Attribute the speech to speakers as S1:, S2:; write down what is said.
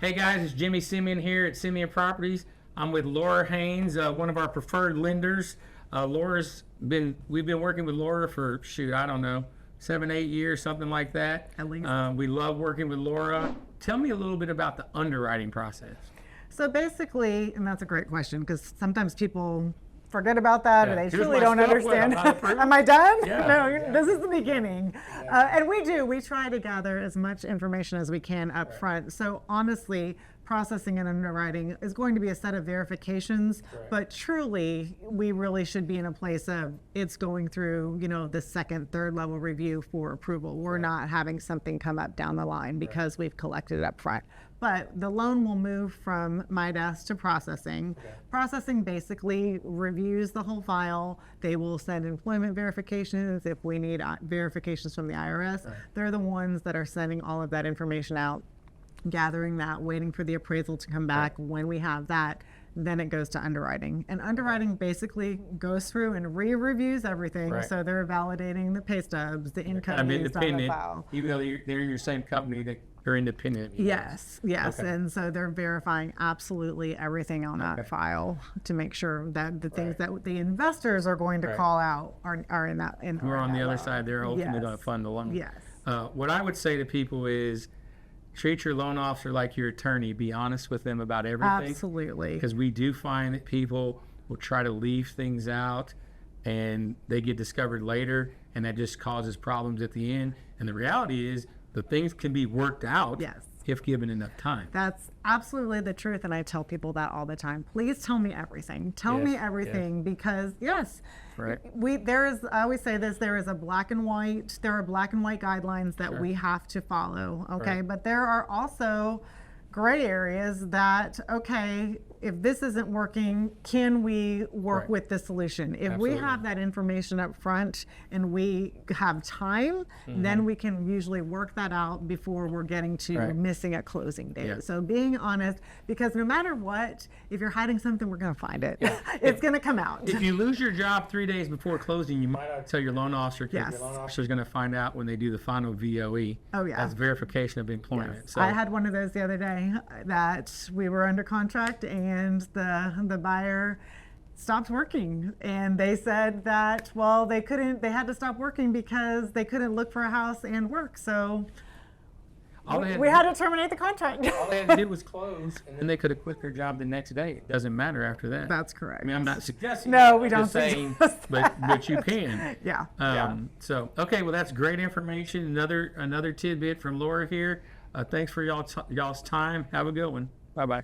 S1: Hey guys, it's Jimmy Simeon here at Simeon Properties. I'm with Laura Haynes, one of our preferred lenders. We've been working with Laura for, I don't know, 7-8 years, something like that.
S2: At least.
S1: We love working with Laura. Tell me a little bit about the underwriting process.
S2: So basically, and that's a great question because sometimes people forget about that or they
S1: Here's
S2: truly
S1: my
S2: don't
S1: stuff.
S2: understand.
S1: What, I'm not approved?
S2: Am I done?
S1: Yeah.
S2: No,
S1: Yeah.
S2: This is the beginning. And we try to gather as much information as we can up front. So honestly, processing and underwriting is going to be a set of verifications, but truly we really should be in a place of it's going through, the second, third level review for approval. We're not having something come up down the line because we've collected it up front. But the loan will move from my desk to processing. Processing basically reviews the whole file. They will send employment verifications if we need verifications from the IRS. They're the ones that are sending all of that information out, gathering that, waiting for the appraisal to come back. When we have that, then it goes to underwriting. And underwriting basically goes through and re-reviews everything. So they're validating the pay stubs, the income used on the file.
S1: Even though they're in your same company, they're independent.
S2: Yes. And so they're verifying absolutely everything on that file to make sure that the things that the investors are going to call out are in that.
S1: We're on the other side. They're ultimately going to fund the loan.
S2: Yes.
S1: What I would say to people is treat your loan officer like your attorney. Be honest with them about everything.
S2: Absolutely.
S1: Because we do find that people will try to leave things out and they get discovered later, and that just causes problems at the end. And the reality is the things can be worked out if given enough time.
S2: That's absolutely the truth, and I tell people that all the time. Please tell me everything. Tell me everything because I always say this, there are black and white guidelines that we have to follow, okay? But there are also gray areas that, if this isn't working, can we work with the solution? If we have that information up front and we have time, then we can usually work that out before we're getting to missing a closing date. So being honest, because no matter what, if you're hiding something, we're going to find it. It's going to come out.
S1: If you lose your job 3 days before closing, you might not tell your loan officer because your loan officer is going to find out when they do the final VOE. That's verification of employment. So
S2: I had one of those the other day that we were under contract and the buyer stopped working, and they said that they had to stop working because they couldn't look for a house and work, so we had to terminate the contract.
S1: All they had to do was close, and then they could have quit their job the next day. It doesn't matter after that.
S2: That's correct.
S1: I mean, I'm not suggesting.
S2: No, we don't
S1: saying, but you can. So well, that's great information. Another tidbit from Laura here. Thanks for y'all's time. Have a good one. Bye bye.